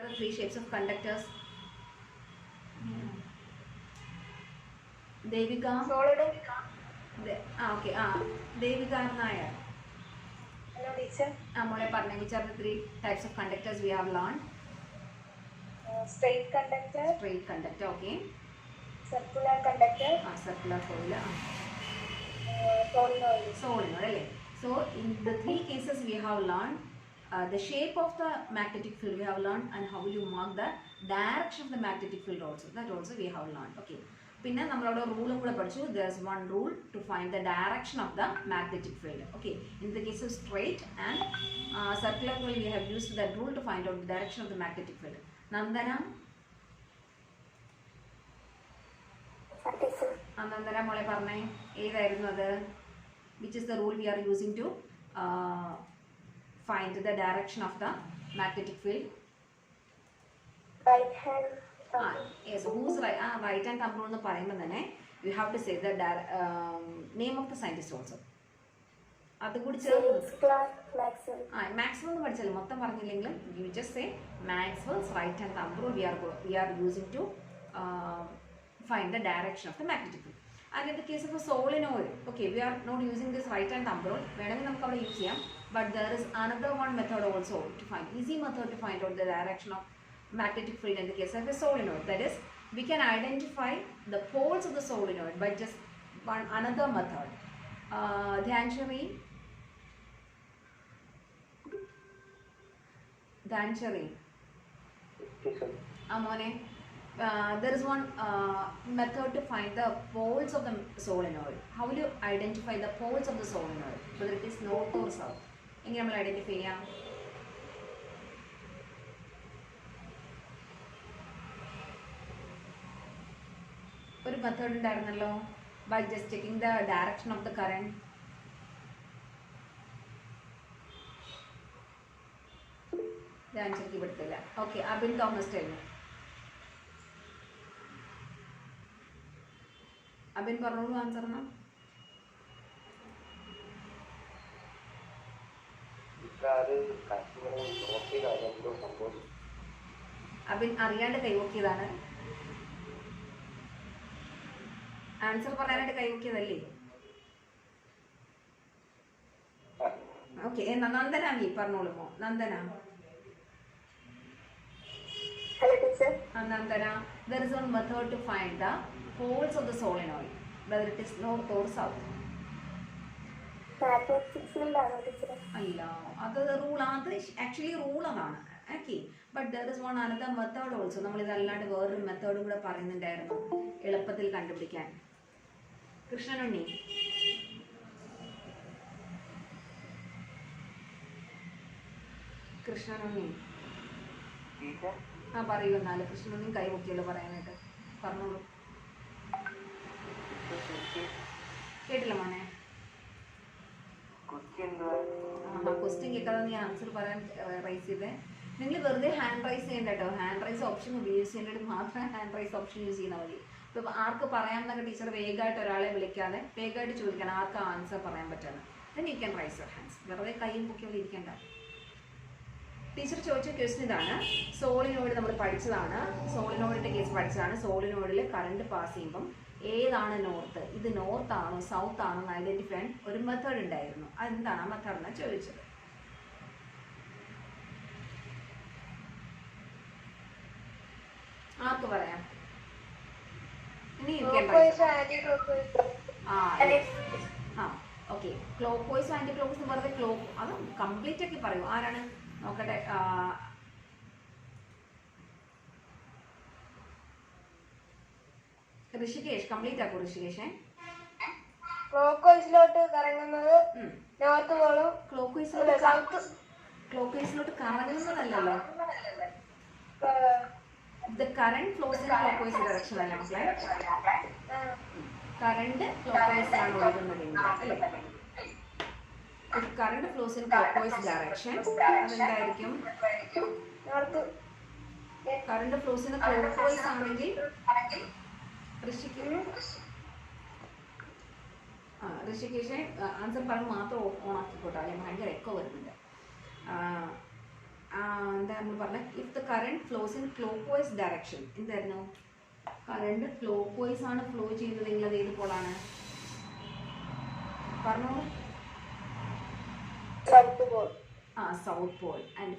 the three shapes of conductors? Devika. Solid. Okay. Devika Nair. Hello, teacher. Which are the three types of conductors we have learned? Straight conductor. Straight conductor. Okay. Circular conductor. Circular coil. Solenoid. Solenoid. So in the three cases we have learned the shape of the magnetic field we have learned, and how will you mark the direction of the magnetic field also. That also we have learned. Okay. പിന്നെ നമ്മളവിടെ റൂളും കൂടെ പഠിച്ചു. there is one rule to find the direction of the magnetic field. Okay. In the case of straight and circular coil, we have used that rule to find out the direction of the magnetic field. Nandana. Nandana മോളെ പറഞ്ഞേ ഏതായിരുന്നു അത്? Which is the rule we are using to find the direction of the magnetic field? Right hand. Yes, whose right hand thumb rule എന്ന് പറയുമ്പോൾ തന്നെ you have to say the name of the scientist also. അതുകൂടി Maxwell എന്ന് പഠിച്ചാലും മൊത്തം പറഞ്ഞില്ലെങ്കിലും you just say Maxwell's right hand thumb rule we are using to find the direction of the magnetic field. And in the case of a solenoid, okay, we are not using this right hand thumb rule. വേണമെങ്കിൽ നമുക്ക് അവിടെ use ചെയ്യാം. But there is another one method also to find, easy method to find out the direction of magnetic field in the case of a solenoid. That is, we can identify the poles of the solenoid by just another method. Dhanchari. Amone. There is one method to find the poles of the solenoid. How will you identify the poles of the solenoid? Whether it is north or south. എങ്ങനെ നമ്മൾ identify ചെയ്യാം? ഒരു method ഉണ്ടായിരുന്നല്ലോ. by just checking the direction of the current. ആൻസർക്ക് പെടുത്തില്ല. Okay, Abin Thomas tell me. Abin പറഞ്ഞോളൂ answer എന്നാ. അബിൻ അറിയാണ്ട് കൈവക്കിയതാണ്. ആൻസർ പറയാനായിട്ട് കൈവക്കിയതല്ലേ? ഓക്കെ, നന്ദന നീ പറഞ്ഞോളുമോ? Nandana. Nandana, there is one method to find the poles of the solenoid, whether it is north or south. അല്ല, അത് rule, അത് ആക്ച്വലി റൂൾ അതാണ്. Okay, but there is one another method also. നമ്മൾ ഇതല്ലാണ്ട് വേറൊരു മെത്തേഡും കൂടെ പറയുന്നുണ്ടായിരുന്നു എളുപ്പത്തിൽ കണ്ടുപിടിക്കാൻ. കൃഷ്ണനുണ്ണി. കൃഷ്ണനുണ്ണി പറയൂ. എന്നാലും കൃഷ്ണനും കൈ പൊക്കിയല്ലോ പറയാനായിട്ട്. പറഞ്ഞോളൂ. കേട്ടില്ല മോനെ? ക്വസ്റ്റ്യൻ കേൾക്കാതെ നീ ആൻസർ പറയാൻ റൈസ് ചെയ്തേ. നിങ്ങൾ വെറുതെ ഹാൻഡ് റൈസ് ചെയ്യണ്ട കേട്ടോ. ഹാൻഡ് റൈസ് ഓപ്ഷൻ യൂസ് ചെയ്യേണ്ടത് മാത്രം ഹാൻഡ് റൈസ് ഓപ്ഷൻ യൂസ് ചെയ്താൽ മതി. ഇപ്പം ആർക്ക് പറയാമെന്നൊക്കെ ടീച്ചർ വേഗമായിട്ട് ഒരാളെ വിളിക്കാതെ വേഗമായിട്ട് ചോദിക്കണം ആർക്ക് ആൻസർ പറയാൻ പറ്റുന്നത്. Then you can raise your hands. വെറുതെ കൈയും പൊക്കി അവിടെ ഇരിക്കേണ്ട. ടീച്ചർ ചോദിച്ച ക്വസ്റ്റ്യൻ ഇതാണ്. സോളിനോയിഡ് നമ്മൾ പഠിച്ചതാണ്, സോളിനോയിഡിൻ്റെ കേസ് പഠിച്ചതാണ്. സോളിനോയിഡിൽ കറണ്ട് പാസ് ചെയ്യുമ്പം ഏതാണ് നോർത്ത്, ഇത് നോർത്ത് ആണോ സൗത്ത് ആണോ എന്ന് ഐഡൻറ്റിഫൈ ചെയ്യാൻ ഒരു മെത്തേഡ് ഉണ്ടായിരുന്നു. അതെന്താണ് ആ മെത്തേഡ് എന്നാണ് ചോദിച്ചത്. ആർക്ക് പറയാം? ഇനി okay, clockwise anticlockwise വെറുതെ ക്ലോക്ക് അത് കംപ്ലീറ്റ് ആക്കി പറയൂ. ആരാണ് നോക്കട്ടെ? ഋഷികേഷ് കംപ്ലീറ്റ് ആക്കൂ. ഋഷികേഷേ, ക്ലോക്ക് വൈസിലോട്ട് കറങ്ങുന്നത് നോർത്ത് പോളും. ക്ലോക്ക് വൈസിലോട്ട് കറങ്ങുന്നതല്ലല്ലോ. The current flows in clockwise direction അല്ലേ മക്കളെ? കറണ്ട് ക്ലോക്ക്വൈസ് ആണ് ഒഴുകുന്നത് അല്ലേ? Current flows in clockwise direction അതെന്തായിരിക്കും? കറണ്ട് ഫ്ലോസ് ഇൻ ക്ലോക്ക്വൈസ് ആണെങ്കിൽ ഋഷികേഷ് ആൻസർ പറഞ്ഞ് മാത്രം ഓൺ ആക്കിക്കോട്ടെ, അല്ലെങ്കിൽ ഭയങ്കര എക്കോ വരുന്നുണ്ട്. എന്താ നമ്മൾ പറഞ്ഞ if the current flows in clock vice direction എന്തായിരുന്നു കറണ്ട് ക്ലോക്ക് വൈസ് ആണ് ഫ്ലോ ചെയ്യുന്നതെങ്കിൽ അത് ഏത് പോളാണ് പറഞ്ഞോളൂ south pole. South pole and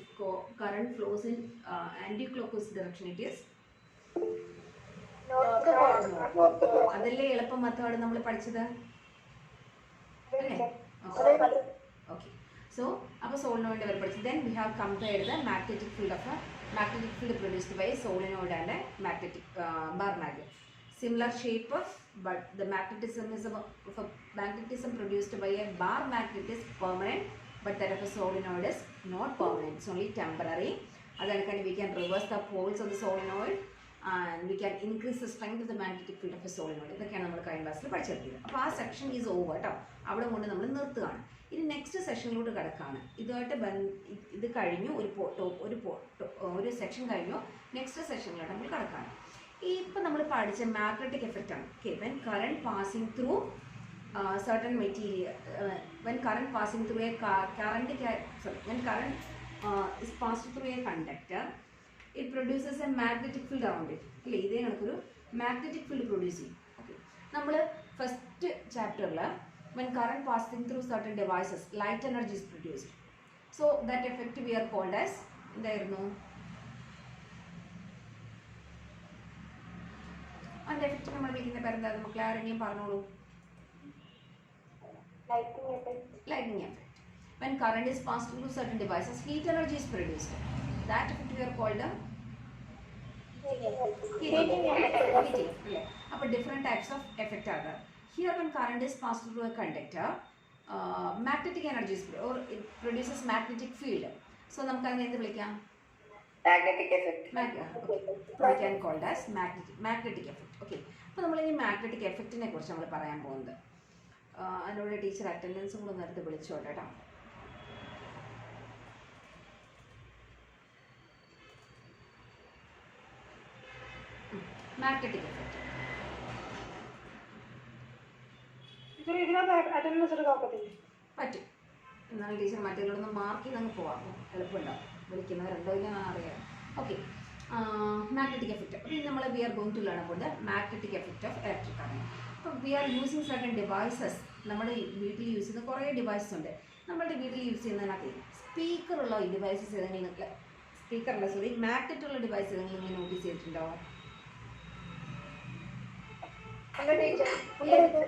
current flows in anti clock vice direction it is north pole. അതല്ലേ എളുപ്പം മെത്തേഡ് നമ്മൾ പഠിച്ചത് അല്ലേ ഓക്കെ സോ അപ്പോൾ സോളിനോയിഡ് വരെ പഠിച്ചു then we have compared the magnetic field produced by solenoid and magnetic bar magnet similar shape but the magnetism produced by a bar magnet is permanent but that of a solenoid is not permanent, it's only temporary. Then we can reverse the poles of the solenoid and we can increase the strength of the magnetic field of a solenoid. ഇതൊക്കെയാണ് നമ്മൾ കഴിഞ്ഞ ക്ലാസ്സിൽ പഠിച്ചെടുത്തത്. അപ്പോൾ ആ section is over കേട്ടോ, അവിടെ കൊണ്ട് നമ്മൾ നിർത്തുകയാണ്. ഇനി നെക്സ്റ്റ് സെക്ഷനിലോട്ട് കിടക്കുകയാണ്. ഇതുമായിട്ട് ഇത് കഴിഞ്ഞു, ഒരു സെക്ഷൻ കഴിഞ്ഞു, നെക്സ്റ്റ് സെക്ഷനിലോട്ട് നമ്മൾ കിടക്കുകയാണ്. ഇപ്പം നമ്മൾ പഠിച്ച മാഗ്നറ്റിക് എഫക്റ്റ് ആണ്. Okay, when current passing through certain material, when current passing through a when current is passed through a conductor, it produces a magnetic field around it. അല്ലേ, ഇതേ കണക്കൊരു മാഗ്നറ്റിക് ഫീൽഡ് പ്രൊഡ്യൂസ് ചെയ്യും. Okay, നമ്മൾ first ചാപ്റ്ററിൽ when current passing through certain devices light energy is produced, so that effect we are called as എന്തായിരുന്നു അതിൻ്റെ effect നമ്മൾ വിളിക്കുന്ന പേരെന്താ മക്കളെ, ആരെങ്കിലും പറഞ്ഞോളൂ. Lightning effect. When current is passed through certain devices, heat energy is produced. That effect we are called a heating effect. But different types of effect are there. Here, when current is passed through a conductor, magnetic energy is or it produces magnetic field. So, we can magnetic effect. We can call it as magnetic effect. Okay. So, we will magnetic effect in a അതിനോട് teacher അറ്റൻഡൻസും കൂടെ നേരത്തെ വിളിച്ചോട്ടെ കേട്ടോ. Magnetic effect പറ്റും. എന്നാൽ teacher മറ്റേതിലൊന്ന് mark ചെയ്ത് അങ്ങ് പോവാം, എളുപ്പമുണ്ടാവും. വിളിക്കുന്നവരുണ്ടോ ഇല്ല അറിയാം. Okay, magnetic effect. അപ്പോൾ നമ്മൾ we are going to learn about the magnetic effect of electric current. അപ്പോൾ we are using certain devices. നമ്മുടെ വീട്ടിൽ യൂസ് ചെയ്യുന്ന കുറേ ഡിവൈസസ് ഉണ്ട്. നമ്മുടെ വീട്ടിൽ യൂസ് ചെയ്യുന്നതിനകത്ത് സ്പീക്കറുള്ള ഡിവൈസസ് ഏതെങ്കിലും നിങ്ങൾക്ക് മാഗ്നറ്റുള്ള ഡിവൈസ് ഏതെങ്കിലും നിങ്ങൾ നോട്ടീസ് ചെയ്തിട്ടുണ്ടോ?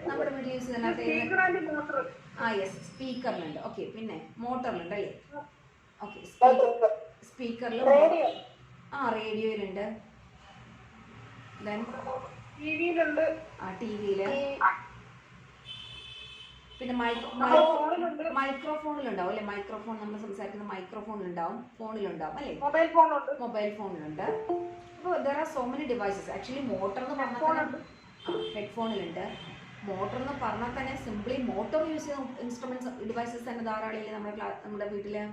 നമ്മുടെ വീട്ടിൽ യൂസ് ചെയ്യുന്നതിനകത്ത് യെസ്, സ്പീക്കറിലുണ്ട്. ഓക്കെ, പിന്നെ മോട്ടറിലുണ്ട് അല്ലേ? ഓക്കെ, സ്പീക്കറിൽ റേഡിയോയിലുണ്ട്, ദെൻ ടിവിയില്, പിന്നെ മൈക്രോഫോണിലുണ്ടാവും അല്ലേ? മൈക്രോഫോൺ നമ്മൾ സംസാരിക്കുന്ന മൈക്രോഫോണിലുണ്ടാവും, ഫോണിലുണ്ടാവും അല്ലേ? മൊബൈൽ ഫോണിലുണ്ട്. അപ്പോൾ there are so many devices. Actually motor എന്ന് പറഞ്ഞാൽ ഹെഡ്ഫോണിലുണ്ട്. മോട്ടർ എന്ന് പറഞ്ഞാൽ തന്നെ സിംപ്ലി മോട്ടോർ യൂസ് ചെയ്യുന്ന ഇൻസ്ട്രുമെന്റ്സ് ഡിവൈസസ് തന്നെ ധാരാളം നമ്മുടെ വീട്ടില്.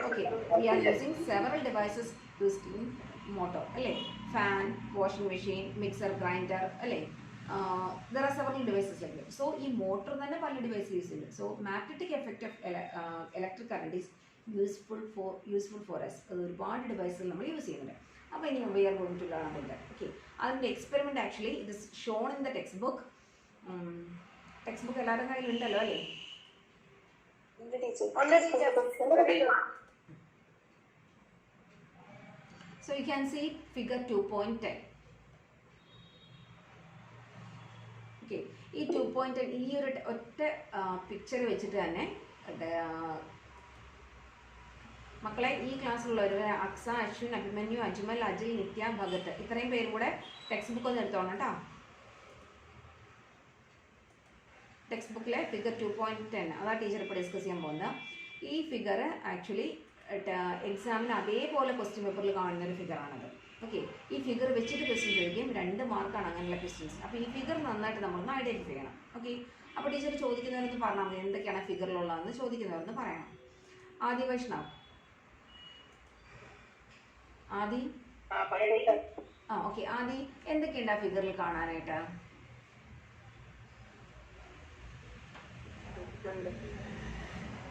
Okay, we are using several devices used in motor അല്ലേ? Fan, washing machine, mixer, grinder അല്ലേ? there are several devices like that. So ഈ മോട്ടർ തന്നെ പല ഡിവൈസ് യൂസ് ചെയ്യുന്നുണ്ട്. So magnetic effect of electric current is useful four us. അത് ഒരുപാട് ഡിവൈസുകൾ നമ്മൾ യൂസ് ചെയ്യുന്നുണ്ട്. അപ്പോൾ ഇനി we are going to learn about that. Okay, അതിൻ്റെ experiment actually it is shown in the textbook. എല്ലാവരുടെ കയ്യിലുണ്ടല്ലോ അല്ലേ? So you can see figure 2.10. Okay, ഈ 2.10 ഈ ഒരു ഒറ്റ പിക്ചർ വെച്ചിട്ട് തന്നെ മക്കളെ ഈ ക്ലാസ്സിലുള്ളവർ അക്സ, അശ്വിൻ, അഭിമന്യു, അജ്മൽ, അജിൽ, നിത്യ, ഭഗത് ഇത്രയും പേരും കൂടെ ടെക്സ്റ്റ് ബുക്ക് ഒന്ന് എടുത്തോണം കേട്ടോ. ടെക്സ്റ്റ് ബുക്കിലെ ഫിഗർ 2.10 അതാ ടീച്ചർ ഇപ്പോൾ ഡിസ്കസ് ചെയ്യാൻ പോകുന്നത്. ഈ ഫിഗർ ആക്ച്വലി എക്സാമിന് അതേപോലെ ക്വസ്റ്റ്യൻ പേപ്പറിൽ കാണുന്ന ഒരു ഫിഗറാണത്. ഓക്കെ, ഈ ഫിഗർ വെച്ചിട്ട് ക്വസ്റ്റ്യൻ ചോദിക്കും. 2 മാർക്കാണ് അങ്ങനെയുള്ള ക്വസ്റ്റ്യൻസ്. അപ്പോൾ ഈ ഫിഗർ നന്നായിട്ട് നമ്മളൊന്ന് ഐഡൻറ്റിഫൈ ചെയ്യണം. ഓക്കെ, അപ്പോൾ ടീച്ചർ ചോദിക്കുന്നവരൊന്ന് പറഞ്ഞാൽ മതി എന്തൊക്കെയാണ് ഫിഗറിലുള്ളതെന്ന് ചോദിക്കുന്നവരൊന്ന് പറയണം. ആദി വൈഷ്ണവ്, ആദി ഓക്കെ, ആദി എന്തൊക്കെയുണ്ട് ആ ഫിഗറിൽ കാണാനായിട്ട്?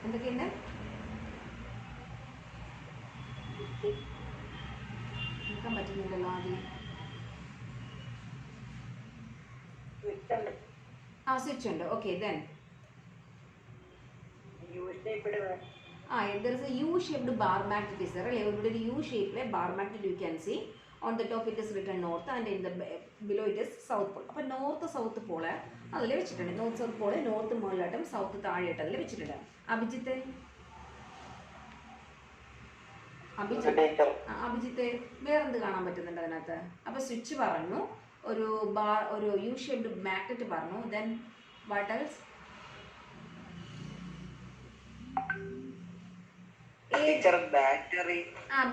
എന്തൊക്കെയുണ്ട്? നോക്കാൻ പറ്റുന്നില്ലല്ലോ ആദ്യം. ആ സ്വിച്ച് ഉണ്ട്. Okay then there is a U-shaped bar magnet is there അല്ലേ? ഇവിടെ ഒരു U ഷേപ്പിലെ bar magnet you can see on the top it is written north and in the below it is south pole. അപ്പോൾ north south pole അതിൽ വെച്ചിട്ടുണ്ട്. North south pole north മുകളിലായിട്ടും south താഴെയായിട്ട് അതിൽ വെച്ചിട്ടുണ്ട്. അഭിജിത്ത് വേറെന്ത് കാണാൻ പറ്റുന്നുണ്ട് അതിനകത്ത്? അപ്പോൾ സ്വിച്ച് പറഞ്ഞു, ഒരു യു ഷേപ്ഡ് മാഗ്നറ്റ് പറഞ്ഞു. Then what else?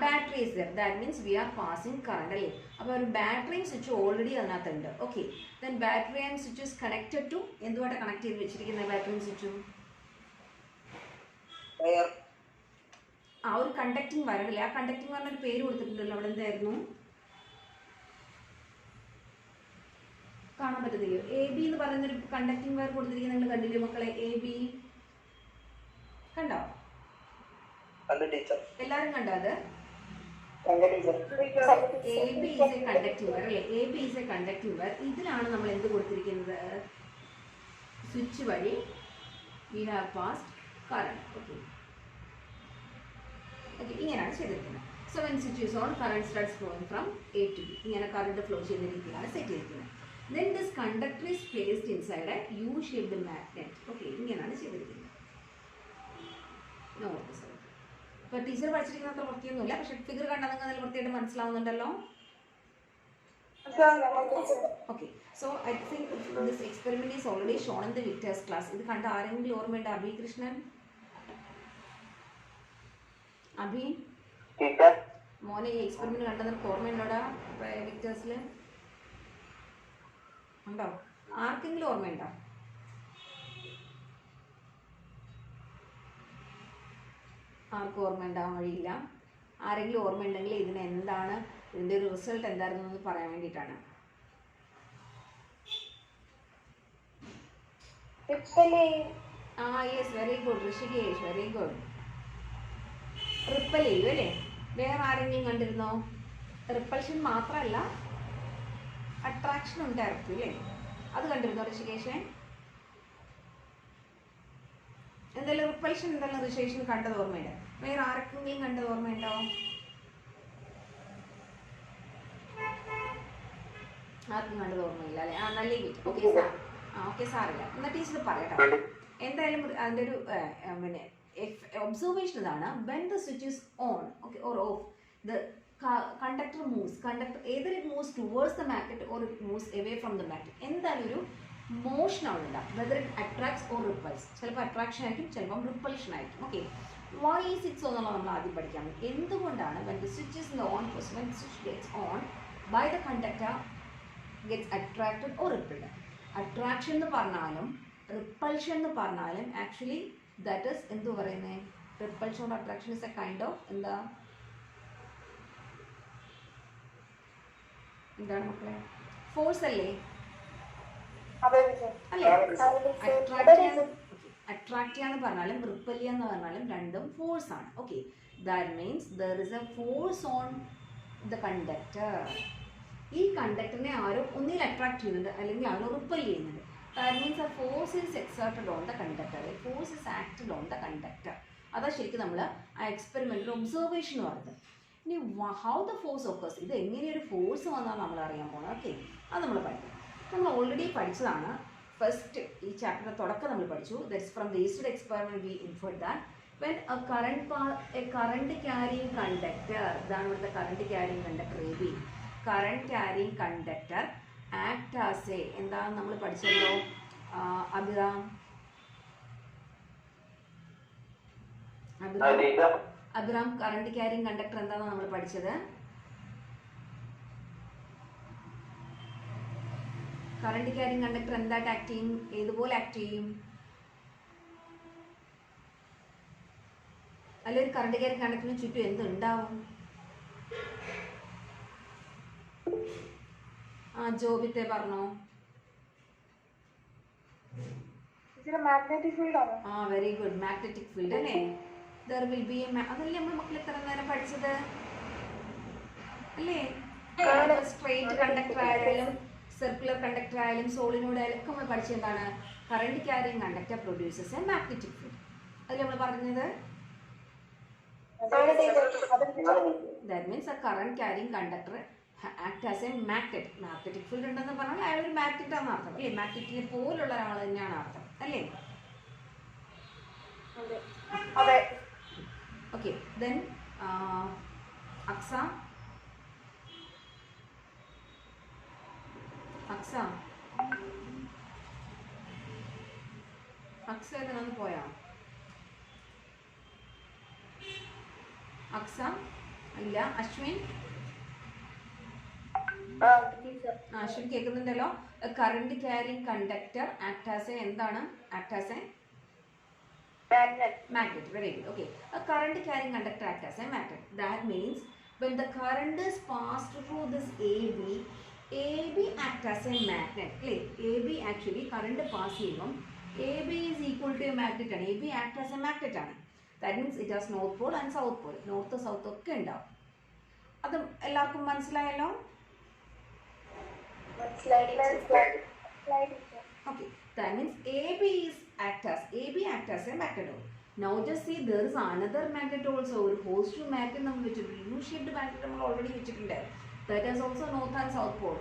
Battery is there. That's means we are passing current അല്ലേ? അപ്പോൾ ഒരു ബാറ്ററിയും സ്വിച്ച് ഓൾറെഡി അതിനകത്തുണ്ട്. Okay then battery and switch is connected to എന്തുമായിട്ട് കണക്ട് ചെയ്ത് വെച്ചിരിക്കുന്ന ബാറ്ററിയും സ്വിച്ചും? ആ ഒരു കണ്ടക്ടിങ് വയറല്ലേ? ആ കണ്ടക്ടിങ് വയറിന് ഒരു പേര് കൊടുത്തിട്ടുണ്ടല്ലോ, അവിടെ എന്തായിരുന്നു? കാണാൻ പറ്റത്തില്ലയോ? AB എന്ന് പറയുന്നൊരു കണ്ടക്ടിങ് വയർ കൊടുത്തിരിക്കുന്നത് നിങ്ങൾ കണ്ടില്ലേ മക്കളെ? AB കണ്ടോ? എല്ലാരും കണ്ടോ അത്? AB is a conducting wire അല്ലേ? AB is a conducting wire. ഇതിലാണ് നമ്മൾ എന്ത് കൊടുത്തിരിക്കുന്നത്? സ്വിച്ച് വഴി we have passed current. Okay. Okay, ഇങ്ങനെയാണ് ചെയ്തിരിക്കുന്നത്. So when switch is on, current starts flowing from A to B. ഇങ്ങനെ കറണ്ട് ഫ്ലോ ചെയ്യുന്ന രീതിയിലാണ് സെറ്റ് ചെയ്തിരിക്കുന്നത്. Then this conductor is placed inside a U-shaped magnet. Okay, ഇങ്ങനെയാണ് ചെയ്തിരിക്കുന്നത്. North south. ഇപ്പോൾ teacher പഠിച്ചിരിക്കുന്ന അത്ര വൃത്തിയൊന്നുമില്ല, പക്ഷെ ഫിഗർ കണ്ടാൽ നിങ്ങൾക്ക് അതിൽ വൃത്തിയായിട്ട് മനസ്സിലാവുന്നുണ്ടല്ലോ. Okay, so I think this experiment is already shown in the Victor's class. ഇത് കണ്ട ആരെങ്കിലും ഓർമ്മയുണ്ട്? അഭി കൃഷ്ണൻ, അഭി മോനെ ഈ എക്സ്പെരിമെന്റ് കണ്ടത് നിനക്ക് ഓർമ്മയുണ്ടോടാ? വിക്ടേഴ്സിൽ ഉണ്ടോ? ആർക്കെങ്കിലും ഓർമ്മയുണ്ടോ? ആർക്കും ഓർമ്മ ഉണ്ടാകാൻ വഴിയില്ല. ആരെങ്കിലും ഓർമ്മയുണ്ടെങ്കിൽ ഇതിന് എന്താണ്, ഇതിൻ്റെ ഒരു റിസൾട്ട് എന്തായിരുന്നു എന്ന് പറയാൻ വേണ്ടിയിട്ടാണ്. Yes, very good Rishikesh, very good. Ripple ചെയ്യും അല്ലേ? വേറെ ആരെങ്കിലും കണ്ടിരുന്നോ? റിപ്പൽഷൻ മാത്രമല്ല അട്രാക്ഷൻ ഉണ്ടായിരിക്കും അല്ലേ? അത് കണ്ടിരുന്നോ ഋഷികേഷേ? എന്തായാലും റിപ്പൽഷൻ എന്തെല്ലാം ഋഷികേഷിന് കണ്ടത് ഓർമ്മയില്ല. വേറെ ആർക്കെങ്കിലും കണ്ടത് ഓർമ്മയുണ്ടോ? ആർക്കും കണ്ടത് ഓർമ്മയില്ല അല്ലേ? ആ നല്ല കിട്ടും. ഓക്കെ സാർ, ഓക്കെ സാറില്ല. എന്നാൽ ടീച്ചർ പറയട്ടോ. എന്തായാലും അതിൻ്റെ ഒരു പിന്നെ ഒബ്സർവേഷൻ ഇതാണ്. When the switch is on or of, the conductor moves. Either it moves towards the magnet or it moves away from the magnet. എന്തായാലും ഒരു മോഷൻ അവിടെ ഉണ്ടാകും. Whether it attracts or repels. ചിലപ്പോൾ അട്രാക്ഷൻ ആയിരിക്കും, ചിലപ്പം repulsion ആയിരിക്കും. Okay, why is it so എന്നുള്ളത് നമ്മൾ ആദ്യം പഠിക്കാം. എന്തുകൊണ്ടാണ് when the switch is on, when the switch gets on by the conductor gets attracted or repelled. Attraction എന്ന് പറഞ്ഞാലും റിപ്പൽഷൻ എന്ന് പറഞ്ഞാലും ആക്ച്വലി ദാറ്റ് ഈസ് എന്തു പറയുന്നത്? Repulsion or attraction is A kind of എന്താണ് മക്കളെ? ഫോഴ്സ് അല്ലേ? അല്ലേ? അട്രാക്ട് ചെയ്യാന്ന് പറഞ്ഞാലും റിപ്പൽ ചെയ്യാന്ന് പറഞ്ഞാലും രണ്ടും ഫോഴ്സ് ആണ്. Okay, that means there is A force on the conductor. ഈ കണ്ടക്ടറിനെ ആരോ ഒന്നിൽ അട്രാക്ട് ചെയ്യുന്നുണ്ട് അല്ലെങ്കിൽ ആരോ റിപ്പൽ ചെയ്യുന്നുണ്ട്. That means A force is exerted on the conductor, A force is acted on the conductor. അതാ ശരിക്കും നമ്മൾ ആ എക്സ്പെരിമെന്റിൽ ഒബ്സർവേഷൻ പറയുന്നത്. ഇനി ഹൗ ദ ഫോഴ്സ് ഓക്കേഴ്സ്, ഇത് എങ്ങനെയൊരു ഫോഴ്സ് വന്നാൽ നമ്മൾ അറിയാൻ പോകുന്നത്. ഓക്കെ, അത് നമ്മൾ പഠിക്കും. നമ്മൾ ഓൾറെഡി പഠിച്ചതാണ്. ഫസ്റ്റ് ഈ ചാപ്റ്ററിന്റെ തുടക്കം നമ്മൾ പഠിച്ചു. That's from the yesterday experiment we inferred that when a current carrying conductor, ഇതാണ് ഇവിടുത്തെ current carrying conductor A B. Current carrying conductor act as a, എന്താണെന്ന് നമ്മൾ പഠിച്ചല്ലോ അബ്രാം കറണ്ട് ക്യാരിയിങ് കണ്ടക്ടർ എന്താണെന്ന് നമ്മൾ പഠിച്ചത്? കറണ്ട് ക്യാരിയിങ് കണ്ടക്ടർ എന്തായിട്ട് act ചെയ്യും? ഏതുപോലെ ആക്ട് ചെയ്യും? അല്ലെങ്കിൽ കറണ്ട് ക്യാരിയിങ് കണ്ടക്ടറിന് ചുറ്റും എന്തുണ്ടാവും? ജോബിത്തെ പറഞ്ഞോ. വെരി ഗുഡ്, മാഗ്നറ്റിക് ഫീൽഡ് അല്ലേ? ദർ വിൽ ബി എ, അതല്ലേ നമ്മൾ മക്കൾ ഇത്ര നേരം പഠിച്ചത്? അല്ലേ? സ്ട്രെയിറ്റ് കണ്ടക്ടർ ആയാലും സർക്കുലർ കണ്ടക്ടർ ആയാലും സോളിനോട് ആയാലും ഒക്കെ നമ്മൾ പഠിച്ചത് എന്താണ്? Current carrying conductor produces A magnetic field. അത് നമ്മൾ പറഞ്ഞത്. That means a current carrying conductor act as a magnet. Magnetic field ഉണ്ടെന്ന് പറഞ്ഞാൽ അയാൾ ഒരു മാഗ്നറ്റ് ആണെന്ന് അർത്ഥം അല്ലേ? മാഗ്നറ്റിനെ പോലുള്ള ഒരാൾ തന്നെയാണ് അർത്ഥം അല്ലേ? ഓക്കെ, ദെൻ അക്സ ഇതിനൊന്ന് പോയാ? അക്സ ഇല്ല. അശ്വിൻ അശ്വിൻ കേൾക്കുന്നുണ്ടല്ലോ. Current carrying conductor act as a എന്താണ്? Act as a magnet. Very good. Okay, a current carrying conductor act as a magnet. That means when the current is passed through this AB act as a magnet. Okay, AB actually current pass ചെയ്യുമ്പോൾ AB is equal to a magnet ആണ്. AB act as a magnet ആണ്. That means it has north pole and south pole. North south ഒക്കെ ഉണ്ടാവും. അത് എല്ലാവർക്കും മനസ്സിലായല്ലോ? Okay, that means AB act as a magnet. Now just see there is another magnet also. ഒരു host magnet നമ്മൾ വെച്ചിട്ടുണ്ട്. U-shaped magnet നമ്മൾ already വെച്ചിട്ടുണ്ട്. That is also north and south pole.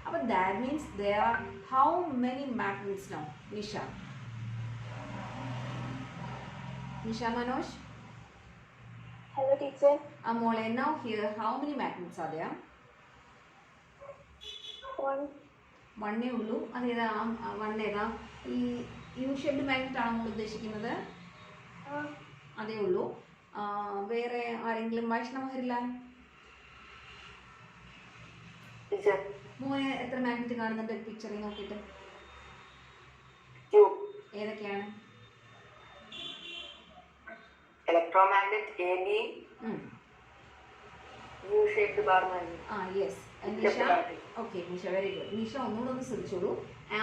അപ്പോൾ that means there are how many magnets now? Nisha Manoj? Hello teacher. Amole, now here how many magnets are there? One ഉള്ളൂ. അതേതാ? One ഏതാ? ഈ U-shaped magnet ആണോ നമ്മൾ ഉദ്ദേശിക്കുന്നത്? അതേ ഉള്ളൂ. വേറെ ആരെങ്കിലും? വൈഷ്ണവ ഹരിലാൽ മോനെ എത്ര മാഗ്നറ്റ് കാണുന്നുണ്ട് പിക്ചറിൽ നോക്കിയിട്ട്? ഏതൊക്കെയാണ്? Electromagnet, AB, U-shaped bar magnet. Yes. Nisha, okay, Nisha, very good. Nisha, ഒന്നുകൂടെ ഒന്ന് ശ്രദ്ധിച്ചോളൂ.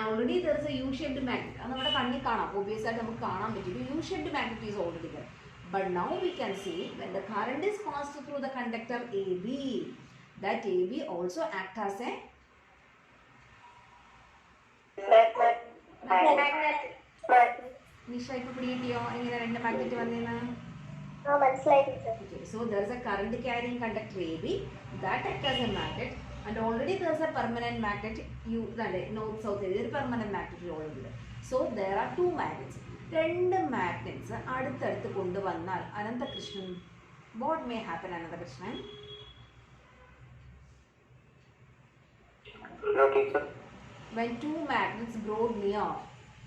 Already there is a U-shaped magnet. അത് നമ്മുടെ കണ്ണിൽ കാണാം. Obvious ആയിട്ട് നമുക്ക് കാണാൻ പറ്റും. U-shaped magnet is already there. But now we can see when the current is passed through the conductor AB, that AB also act as a magnet. Nisha ഇപ്പൊ പിടികിട്ടിയോ എങ്ങനെ രണ്ട് മാഗ്നറ്റ് വന്നേന്ന്? മനസ്സിലായി teacher. Okay, so there is a current carrying conductor AB that act as a magnet, and already there is a permanent magnet. North south is a permanent magnet already. So there are two magnets. രണ്ട് magnets അടുത്തടുത്ത് കൊണ്ടുവന്നാൽ Ananthakrishnan, what may happen Ananthakrishnan? No teacher. When two magnets brought near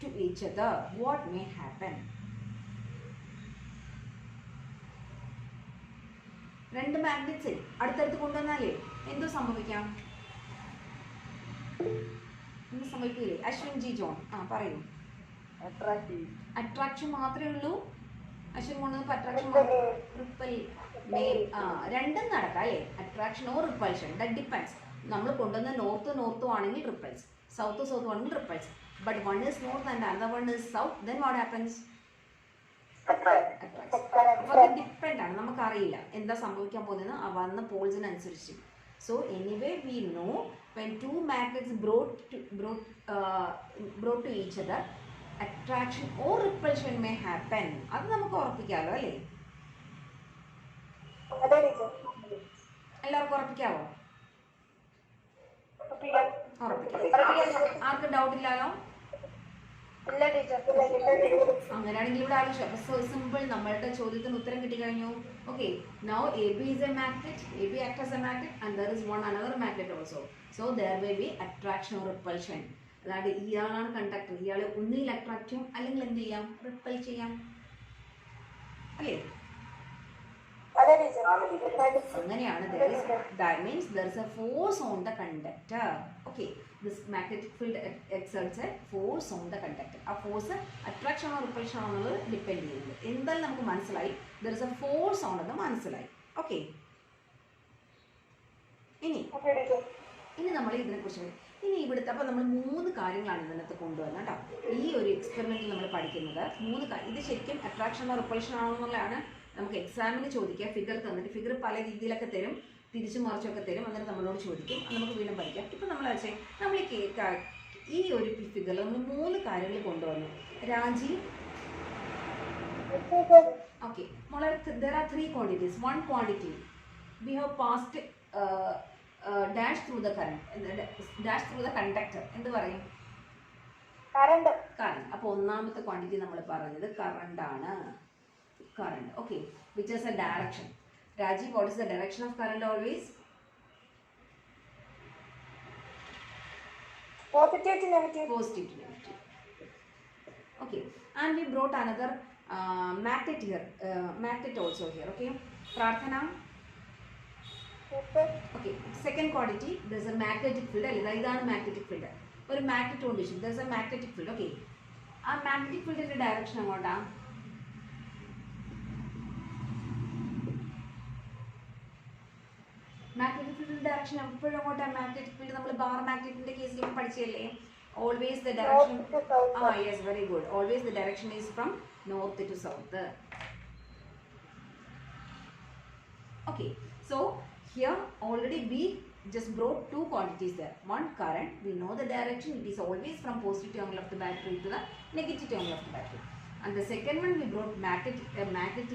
to each other, what may happen? രണ്ട് magnets അടുത്തടുത്ത് കൊണ്ടുവന്നാലേ എന്തോ സംഭവിക്കാം? എന്ത് സംഭവിക്കില്ലേ? അശ്വിൻ ജി ജോൺ പറയൂ. അട്രാക്ഷൻ മാത്രമേ ഉള്ളൂ. അശ്വിൻ കൊണ്ടുവന്നപ്പോൾ അട്രാക്ഷൻ റിപ്പൽ രണ്ടും നടക്കാം അല്ലേ? Attraction or repulsion, that depends. നമ്മൾ കൊണ്ടുവന്ന നോർത്തും ആണെങ്കിൽ റിപ്പൾസ്, സൗത്തും ആണെങ്കിൽ repels. But one is north and another one is south, then what happens? അപ്പോൾ അത് ഡിപ്പെൻഡ് ആണ്, നമുക്കറിയില്ല എന്താ സംഭവിക്കാൻ പോകുന്നത് വന്ന പോൾസിനനുസരിച്ച്. So anyway we know when two magnets brought to each other, attraction or repulsion may happen. അത് നമുക്ക് ഉറപ്പിക്കാമല്ലോ അല്ലേ? എല്ലാവർക്കും ഉറപ്പിക്കാവോ? ആർക്കും ഡൗട്ട് ഇല്ലാലോ? അങ്ങനെയാണെങ്കിൽ ഇവിടെ ആലോചിച്ചു. അപ്പൊ സോ സിമ്പിൾ, നമ്മളുടെ ചോദ്യത്തിന് ഉത്തരം കിട്ടിക്കഴിഞ്ഞു. Okay, now AB is a magnet, AB acts as a magnet, and there is one another magnet also. So there may be attraction or repulsion. അതായത് ഇയാളാണ് കണ്ടക്ടർ, ഇയാളെ ഒന്നുകിൽ അട്രാക്ട് ചെയ്യും അല്ലെങ്കിൽ എന്ത് ചെയ്യാം? റിപ്പൽ ചെയ്യാം അല്ലേ? അങ്ങനെയാണ്. That means there is a force on the conductor. Okay, this magnetic field exerts a force on the conductor. ആ ഫോഴ്സ് അട്രാക്ഷൻ ആണോ റിപ്പൾഷൻ ആണോ എന്നുള്ളത് ഡിപ്പെൻഡ് ചെയ്യുന്നത്. എന്തായാലും നമുക്ക് മനസ്സിലായി there is a force ആണെന്ന് മനസ്സിലായി. ഓക്കെ, ഇനി നമ്മൾ ഇതിനെക്കുറിച്ച് ഇനി ഇവിടുത്തെ അപ്പോൾ നമ്മൾ 3 കാര്യങ്ങളാണ് ഇതിനകത്ത് കൊണ്ടുവന്നത് കേട്ടോ. ഈ ഒരു എക്സ്പെരിമെൻറ്റിൽ നമ്മൾ പഠിക്കുന്നത് 3 കാര്യം. ഇത് ശരിക്കും അട്രാക്ഷൻ ആണോ റിപ്പൾഷൻ ആണോ എന്നുള്ളതാണ് നമുക്ക് എക്സാമിന് ചോദിക്കുക. ഫിഗർ തന്നിട്ട് ഫിഗർ പല രീതിയിലൊക്കെ തരും. തിരിച്ചു മറിച്ചൊക്കെ തരും, എന്നിട്ട് നമ്മളോട് ചോദിക്കും, അത് നമുക്ക് വീണ്ടും പഠിക്കാം. ഇപ്പം നമ്മൾ വെച്ചാൽ നമ്മൾ ഈ ഒരു ഫിഗറിൽ നമ്മൾ 3 കാര്യങ്ങൾ കൊണ്ടുവന്നു. രാജി, ഓക്കെ മോളെ, there are 3 quantities. One quantity we have passed dash through the current, dash through the conductor. എന്ത് പറയും? കറണ്ട്. കറണ്ട്. അപ്പോൾ ഒന്നാമത്തെ ക്വാണ്ടിറ്റി നമ്മൾ പറഞ്ഞത് കറണ്ട് ആണ്. Current, okay, which is a direction. Raji, what is the direction of current always? Positive to negative. Positive to negative. Okay, and we brought another magnet here, magnet also here. Okay, Prarthana. Okay, second quantity, there is a magnetic field. ഇതാണ് magnetic field. ഒരു magnet കൊണ്ട് വെച്ചു, there is a magnetic field. Okay, ആ magnetic ഫീൽഡിന്റെ direction അങ്ങോട്ടാ? Magnetic ഫീൽഡിന്റെ direction എപ്പോഴും അങ്ങോട്ടാ? മാഗ്നറ്റിക് ഫീൽഡ് നമ്മൾ ബാർ മാഗ്നറ്റിന്റെ കേസിൽ പഠിച്ചല്ലേ? Always the direction. Yes, very good. Always the direction is from north to south. Okay, so here already we just brought 2 quantities there. One, current, we know the direction, it is always from positive terminal of the battery to the negative terminal of the battery. And the second one, we brought magnet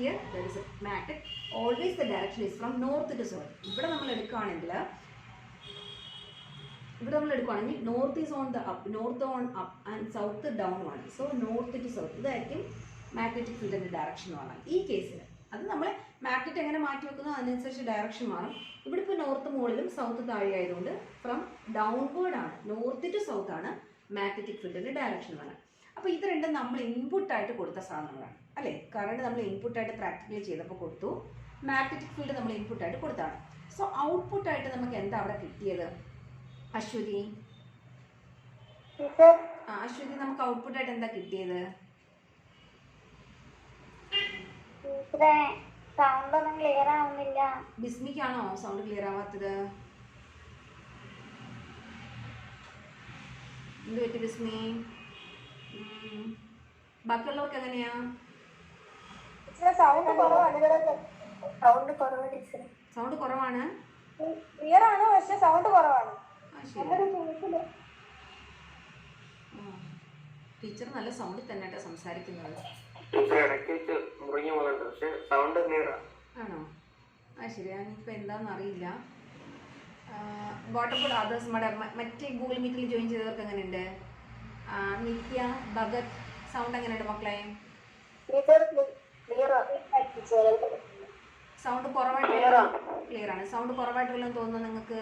here, there is a magnet, always the direction is from north to south. ഇവിടെ നമ്മൾ എടുക്കുകയാണെങ്കിൽ north is on the up, north on up and south down ആണ്. So north to south ഇതായിരിക്കും magnetic ഫീൽഡിൻ്റെ direction എന്ന് പറഞ്ഞാൽ ഈ കേസിൽ. അത് നമ്മൾ മാഗ്നറ്റ് എങ്ങനെ മാറ്റി വെക്കുന്നോ അതിനനുസരിച്ച് ഡയറക്ഷൻ മാറും. ഇവിടെ ഇപ്പോൾ നോർത്ത് മുകളിലും സൗത്ത് താഴെ ആയതുകൊണ്ട് ഫ്രം ഡൗൺവേർഡ് ആണ്, നോർത്ത് ടു സൗത്ത് ആണ് മാഗ്നറ്റിക് ഫീൽഡിൻ്റെ ഡയറക്ഷൻ എന്ന് പറഞ്ഞാൽ. അപ്പോൾ ഇത് രണ്ടും നമ്മൾ ഇൻപുട്ടായിട്ട് കൊടുത്ത സാധനങ്ങളാണ് അല്ലേ? കറണ്ട് നമ്മൾ ഇൻപുട്ടായിട്ട് പ്രാക്ടിക്കലി ചെയ്തപ്പോൾ കൊടുത്തു, മാഗ്നറ്റിക് ഫീൽഡ് നമ്മൾ ഇൻപുട്ടായിട്ട് കൊടുത്താണ്. സോ ഔട്ട്പുട്ടായിട്ട് നമുക്ക് എന്താ അവിടെ കിട്ടിയത്? അശ്വതി, അശ്വതി, നമുക്ക് ഔട്ട്പുട്ടായിട്ട് എന്താ കിട്ടിയത്? സൗണ്ട് ഒന്നും ക്ലിയർ ആവുന്നില്ല. ബിസ്മിക്കാണോ സൗണ്ട് ക്ലിയർ ആവാത്തത്? എന്ത് പറ്റി ബിസ്മി? ബാക്കിയുള്ളവർക്ക് എങ്ങനെയാ? സൗണ്ട് കുറവാണ്. സൗണ്ട് കുറവ് ടീച്ചർ. സൗണ്ട് കുറവാണ്. ക്ലിയർ ആണ് പക്ഷെ സൗണ്ട് കുറവാണ്. ടീച്ചർ നല്ല സൗണ്ടിൽ തന്നെ സംസാരിക്കുന്നത്. ആണോ? ആ ശരി, ഞാനിപ്പോൾ എന്താണെന്ന് അറിയില്ല. What about others? മറ്റേ ഗൂഗിൾ മീറ്റിൽ ജോയിൻ ചെയ്തവർക്ക് എങ്ങനെയുണ്ട്? നിത്യ, ഭഗത്, സൗണ്ട് എങ്ങനെയുണ്ട് മക്കളെ? സൗണ്ട് കുറവായിട്ട് ക്ലിയർ ആണ്. സൗണ്ട് കുറവായിട്ടുള്ള തോന്നുന്നു നിങ്ങൾക്ക്?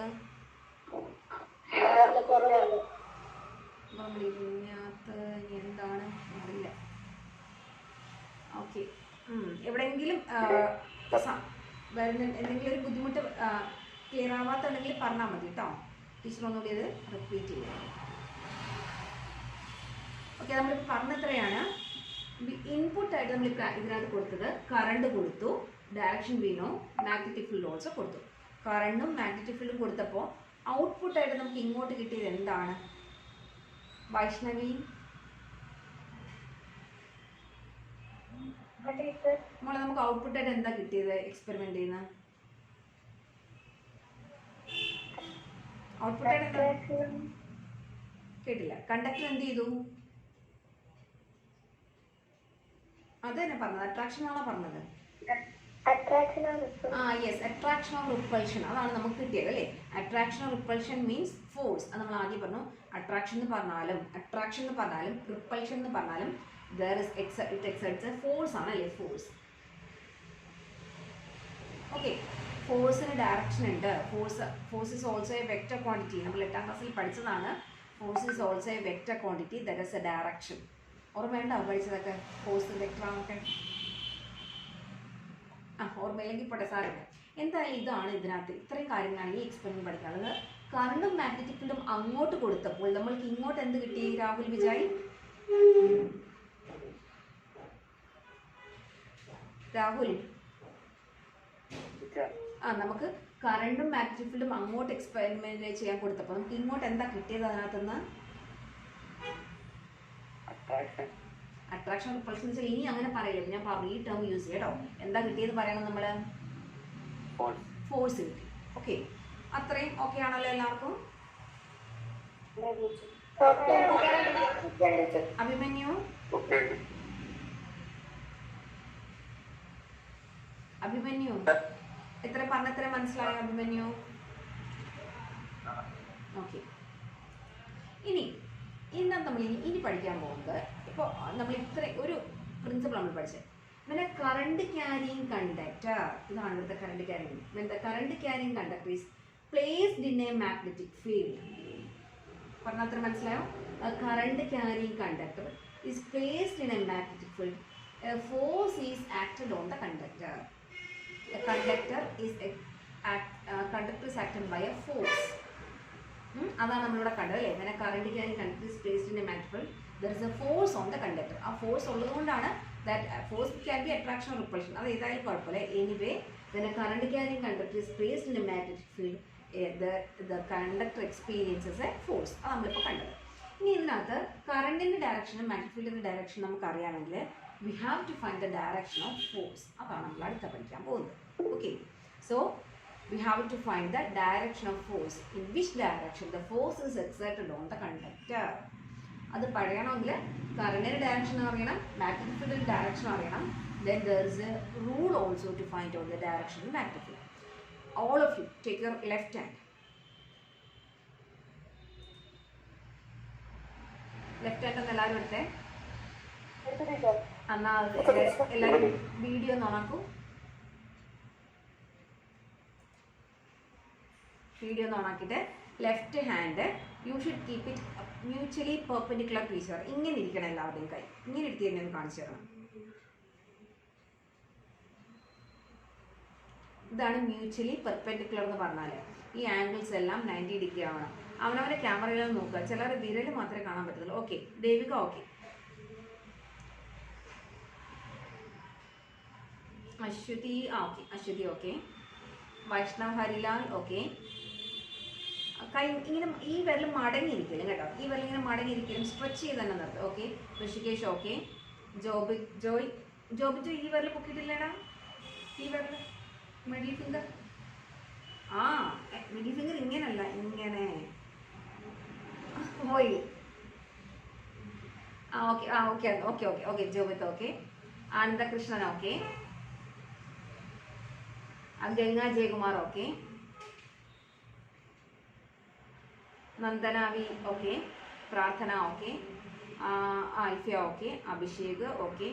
എന്താണ് അറിയില്ല. ഓക്കെ, എവിടെയെങ്കിലും എന്തെങ്കിലും ഒരു ബുദ്ധിമുട്ട് ക്ലിയർ ആവാത്തുണ്ടെങ്കിൽ പറഞ്ഞാൽ മതി കേട്ടോ. ടീച്ചർ ഒന്നുകൂടി അത് റിപ്പീറ്റ് ചെയ്യാം. ഓക്കെ, നമ്മളിപ്പോൾ പറഞ്ഞത്രയാണ്. ഇൻപുട്ടായിട്ട് നമ്മൾ ഇതിനകത്ത് കൊടുത്തത് കറണ്ട് കൊടുത്തു, ഡയറക്ഷൻ വീണോ, മാഗ്നറ്റിക് ഫീൽഡ് ഓൾസോ കൊടുത്തു. കറണ്ടും മാഗ്നറ്റിക് ഫീൽഡും കൊടുത്തപ്പോൾ ഔട്ട്പുട്ടായിട്ട് നമുക്ക് ഇങ്ങോട്ട് കിട്ടിയത് എന്താണ്? വൈഷ്ണവി, മോളെ, നമുക്ക് ഔട്ട്പുട്ടായിട്ട് എന്താ കിട്ടിയത് എക്സ്പെരിമെന്റ് ചെയ്യുന്ന? ഔട്ട്പുട്ടായിട്ട് എന്താ കേട്ടില്ല? കണ്ടക്ടർ എന്ത് ചെയ്തു? അത് തന്നെ പറഞ്ഞത്, അട്രാക്ഷൻ ആണോ പറഞ്ഞത്? യെസ്, അട്രാക്ഷൻ ഓർ റിപ്പൾഷൻ, അതാണ് നമുക്ക് കിട്ടിയത് അല്ലേ? Attraction or repulsion means force. അത് നമ്മൾ ആദ്യം പറഞ്ഞു. അട്രാക്ഷൻ എന്ന് പറഞ്ഞാലും റിപ്പൾഷൻ എന്ന് പറഞ്ഞാലും ഇറ്റ് എക്സെർട്സ് എ ഫോഴ്സ് ആണ് അല്ലേ? ഫോഴ്സ്. ഓക്കെ, ഫോഴ്സിന് ഡയറക്ഷൻ ഉണ്ട്. Force is also A vector quantity. നമ്മൾ 8ാം ക്ലാസ്സിൽ പഠിച്ചതാണ്. Force is also A vector quantity, that is a direction. ഓർമ്മയുണ്ടോ പഠിച്ചതൊക്കെ? ഫോഴ്സ് വെക്റ്ററാണൊക്കെ ഓർമ്മയില്ലെങ്കിൽ പോട്ടെ, സാറില്ല. എന്തായാലും ഇതാണ് ഇതിനകത്ത് ഇത്രയും കാര്യങ്ങളാണ് ഈ എക്സ്പെരിമെന്റ് പഠിക്കാനുള്ളത്. കറണ്ടും മാഗ്നറ്റിക് ഫീൽഡും അങ്ങോട്ട് കൊടുത്തപ്പോൾ നമ്മൾക്ക് ഇങ്ങോട്ട് എന്ത് കിട്ടി? രാഹുൽ വിജയ്, രാഹുൽ, നമുക്ക് കറണ്ടും മാഗ്നറ്റിക് ഫീൽഡും അങ്ങോട്ട് എക്സ്പെരിമെന്റ് ചെയ്യാൻ കൊടുത്തപ്പോൾ നമുക്ക് ഇങ്ങോട്ട് എന്താ കിട്ടിയത്? അതിനകത്തുനിന്ന് അട്രാക്ഷൻ റിപ്പൾഷൻ വെച്ചാൽ ഇനി അങ്ങനെ പറയില്ല, ഞാൻ പറഞ്ഞു ഈ ടേം യൂസ് ചെയ്യാം കേട്ടോ. എന്താ കിട്ടിയത് പറയണം നമ്മൾ? ഫോഴ്സ് കിട്ടി. ഓക്കെ, അത്രയും ഓക്കെ ആണല്ലോ എല്ലാവർക്കും? അഭിമന്യു അഭിമന്യു എത്ര പറഞ്ഞത്ര മനസ്സിലായോ അഭിമന്യു? ഓക്കെ, ഇനി നമ്മൾ ഇനി പഠിക്കാൻ പോകുന്നത്, ഇപ്പോൾ നമ്മൾ ഇത്ര ഒരു പ്രിൻസിപ്പിൾ നമ്മൾ പഠിച്ചത്. When a current carrying conductor, ഇതാണ് ഇവിടുത്തെ current carrying. When the current carrying conductor is placed in a magnetic field, പറഞ്ഞത്ര മനസ്സിലായോ? A current carrying conductor is placed in a magnetic field. A force is acted on the conductor. A conductor is acted by a force. അതാണ് നമ്മളിവിടെ കണ്ടത് അല്ലേ? When a current carrying conductor is placed in a magnetic field, there is a force on the conductor. ആ force ഉള്ളതുകൊണ്ടാണ് that force can be attraction or repulsion. അത് ഏതായാലും കുഴപ്പമില്ല. Anyway, when a current carrying conductor is placed in a magnetic field, the conductor experiences a force. അത് നമ്മളിപ്പോൾ കണ്ടത്. ഇനി ഇതിനകത്ത് കറണ്ടിൻ്റെ ഡയറക്ഷനും മാഗ്നറ്റിക് ഫീൽഡിൻ്റെ ഡയറക്ഷൻ നമുക്ക് അറിയാമെങ്കിൽ we have to find the direction of force. അതാണ് നമ്മൾ അടുത്ത പഠിക്കാൻ പോകുന്നത്. Okay, so we have to find the direction of force. In which direction the force is exerted on the conductor. അത് പഠിക്കണമെങ്കിൽ കറണ്ടിൻ്റെ ഡയറക്ഷൻ അറിയണം, മാഗ്നറ്റിക് ഫീൽഡിൻ്റെ ഡയറക്ഷൻ അറിയണം. Then there is a rule also to find out the direction of magnetic field. All of you take your left hand. Left hand ഒന്ന് എല്ലാവരും എടുത്തേ. എന്നാ എല്ലാവരും video ഒന്ന് ഓണാക്കൂ. വീഡിയോ ഒന്ന് ഓണാക്കിയിട്ട് left hand you should keep it mutually perpendicular to each other. ഇങ്ങനെ ഇരിക്കണം എല്ലാവരുടെയും കൈ. ഇങ്ങനെ എടുത്ത് തന്നെ ഒന്ന് കാണിച്ചു തരണം. ഇതാണ് മ്യൂച്വലി പെർപെൻഡിക്കുലർ എന്ന് പറഞ്ഞാൽ ഈ ആംഗിൾസ് എല്ലാം 90 ഡിഗ്രി ആവണം. അവനവൻ്റെ ക്യാമറയിൽ നോക്കുക. ചിലർ വിരൽ മാത്രമേ കാണാൻ പറ്റത്തുള്ളൂ. Okay, Devika okay, Aswathi okay, Aswathi okay, Vaishnav Harilal okay. കൈ ഇങ്ങനെ ഈ വിരൽ മടങ്ങിയിരിക്കലും കേട്ടോ, ഈ വിരൽ ഇങ്ങനെ മടങ്ങിയിരിക്കലും സ്ട്രെച്ച് ചെയ്ത് തന്നെ നിർത്തും. ഓക്കെ, ഋഷികേഷ് ഓക്കെ, ജോയ് ഈ വിരൽ പൊക്കിയിട്ടില്ലേടാ, ഈ വിരൽ മിഡിൽ ഫിംഗർ. മിഡിൽ ഫിംഗർ ഇങ്ങനല്ല, ഇങ്ങനെ പോയി. Okay okay okay okay okay Jobith okay, Anandakrishnan okay, Ganga Jayakumar okay, നന്ദനാവി okay, Prarthana okay, Alfiya okay, Abhishek okay,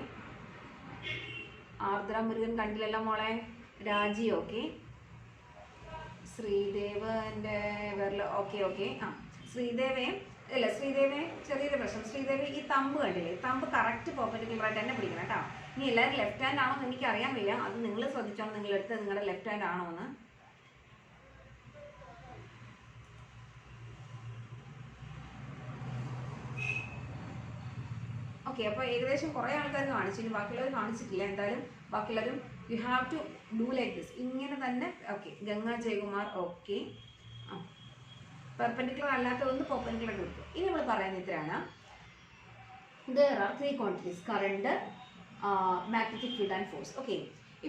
Ardra Murugan കണ്ടില്ലല്ലോ മോളെ, രാജി ഓക്കെ, ശ്രീദേവൻ്റെ വിരൽ ഓക്കെ ഓക്കെ. ശ്രീദേവേ അല്ല, ശ്രീദേവേ ചെറിയൊരു പ്രശ്നം. ശ്രീദേവി ഈ തമ്പ് കണ്ടില്ലേ, തമ്പ് കറക്റ്റ് പെർപെൻഡിക്കുലറായിട്ട് തന്നെ പിടിക്കണം കേട്ടോ. ഇനി എല്ലാവരും ലെഫ്റ്റ് ഹാൻഡ് ആണോ എന്ന് എനിക്ക് അറിയാൻ വയ്യ, അത് നിങ്ങൾ ശ്രദ്ധിച്ചോണം, നിങ്ങളെടുത്ത് നിങ്ങളുടെ ലെഫ്റ്റ് ഹാൻഡ് ആണോ എന്ന്. ഓക്കെ, അപ്പോൾ ഏകദേശം കുറേ ആൾക്കാർ കാണിച്ചു, ഇനി ബാക്കിയുള്ളവർ കാണിച്ചിട്ടില്ല. എന്തായാലും ബാക്കിയുള്ളവരും you have to do like this, ഇങ്ങനെ തന്നെ. Okay, Ganga Jayakumar okay. Perpendicular അല്ലാത്തതൊന്ന് പെർപെൻഡിക്കുലർ കൊടുക്കും. ഇനി നമ്മൾ പറയുന്നത് ഇത്രയാണ്. There are three quantities: current, magnetic field and force. Okay,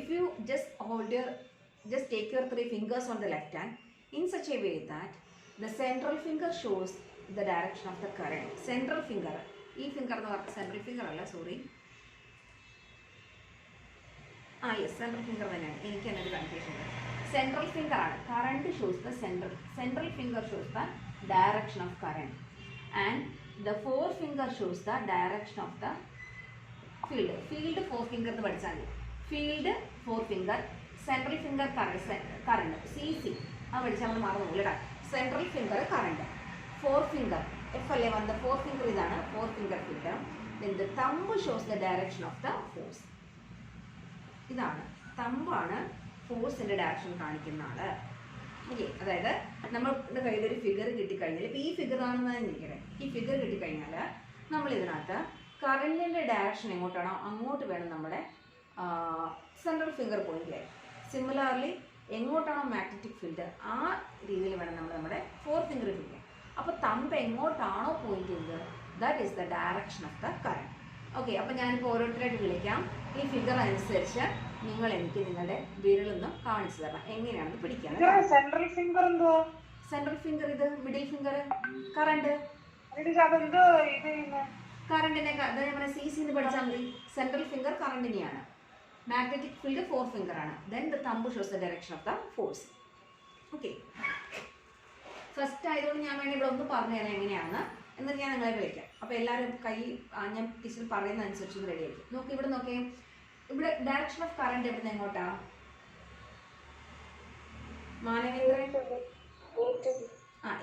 if you just take your three fingers on the left hand in such a way that the central finger shows the direction of the current. Central finger, ഈ finger എന്ന് പറഞ്ഞാൽ central finger അല്ല, sorry, yes central finger തന്നെയാണ്. എനിക്ക് തന്നെ ഒരു confusion ഉണ്ട്. Central finger ആണ്. Current shows the central finger shows the direction of current and the forefinger shows the direction of the field. Field forefinger എന്ന് പഠിച്ചാൽ മതി. Field forefinger, central finger current CC അത് പഠിച്ചാൽ നമ്മൾ മറന്നു പോകില്ല. Central finger current, forefinger F അല്ലേ വന്ന forefinger, ഇതാണ് forefinger finger. Then the thumb shows the direction of the force. ഇതാണ് തമ്പാണ് ഫോഴ്സിൻ്റെ ഡയറക്ഷൻ കാണിക്കുന്ന ആള്. ഓക്കെ, അതായത് നമ്മുടെ കയ്യിലൊരു ഫിഗർ കിട്ടിക്കഴിഞ്ഞാൽ, ഇപ്പോൾ ഈ ഫിഗർ ആണെന്ന് തന്നെ ഇരിക്കട്ടെ, ഈ ഫിഗർ കിട്ടിക്കഴിഞ്ഞാൽ നമ്മൾ ഇതിനകത്ത് കറണ്ടിൻ്റെ ഡയറക്ഷൻ എങ്ങോട്ടാണോ അങ്ങോട്ട് വേണം നമ്മുടെ സെൻട്രൽ ഫിംഗർ പോയിന്റ്. സിമിലർലി എങ്ങോട്ടാണോ മാഗ്നറ്റിക് ഫീൽഡ് ആ രീതിയിൽ വേണം നമ്മൾ നമ്മുടെ ഫോർ ഫിംഗർ പിടിക്കാൻ. അപ്പോൾ തമ്പ് എങ്ങോട്ടാണോ പോയിന്റ് ചെയ്യുന്നത് that is the direction of the current. Okay, അപ്പോൾ ഞാനിപ്പോൾ ഓരോരുത്തരായിട്ട് വിളിക്കാം. ഈ ഫിഗർ അനുസരിച്ച് നിങ്ങൾ എനിക്ക് നിങ്ങളുടെ വിരലൊന്ന് കാണിച്ചു തരണം എങ്ങനെയാണെന്ന് പിടിക്കാൻ. സെൻട്രൽ ഫിംഗർ എന്തുവാ? സെൻട്രൽ ഫിംഗർ ഇത് മിഡിൽ ഫിംഗർ കറണ്ട്. അതെന്തോ ഇത് കറണ്ടിനെ CC എന്ന് പഠിച്ചാൽ മതി. സെൻട്രൽ ഫിംഗർ കറണ്ടിനെയാണ്. മാഗ്നറ്റിക് ഫീൽഡ് 4 ഫിംഗർ ആണ്. Then the thumb shows the direction of the force. Okay, first ആയതുകൊണ്ട് ഞാൻ വേണമെങ്കിൽ ഇവിടെ ഒന്ന് പറഞ്ഞു തരാം എങ്ങനെയാണെന്ന്. എന്നിട്ട് ഞാൻ നിങ്ങളെ വിളിക്കാം. അപ്പോൾ എല്ലാവരും കൈ ഞാൻ ടീച്ചർ പറയുന്ന അനുസരിച്ച് റെഡി ആയിരിക്കും. നോക്കി ഇവിടെ നോക്കേ, ഇവിടെ ഡയറക്ഷൻ ഓഫ് കറണ്ട് എവിടെ നിന്ന് എങ്ങോട്ടാ മാനവേന്ദ്രൻ?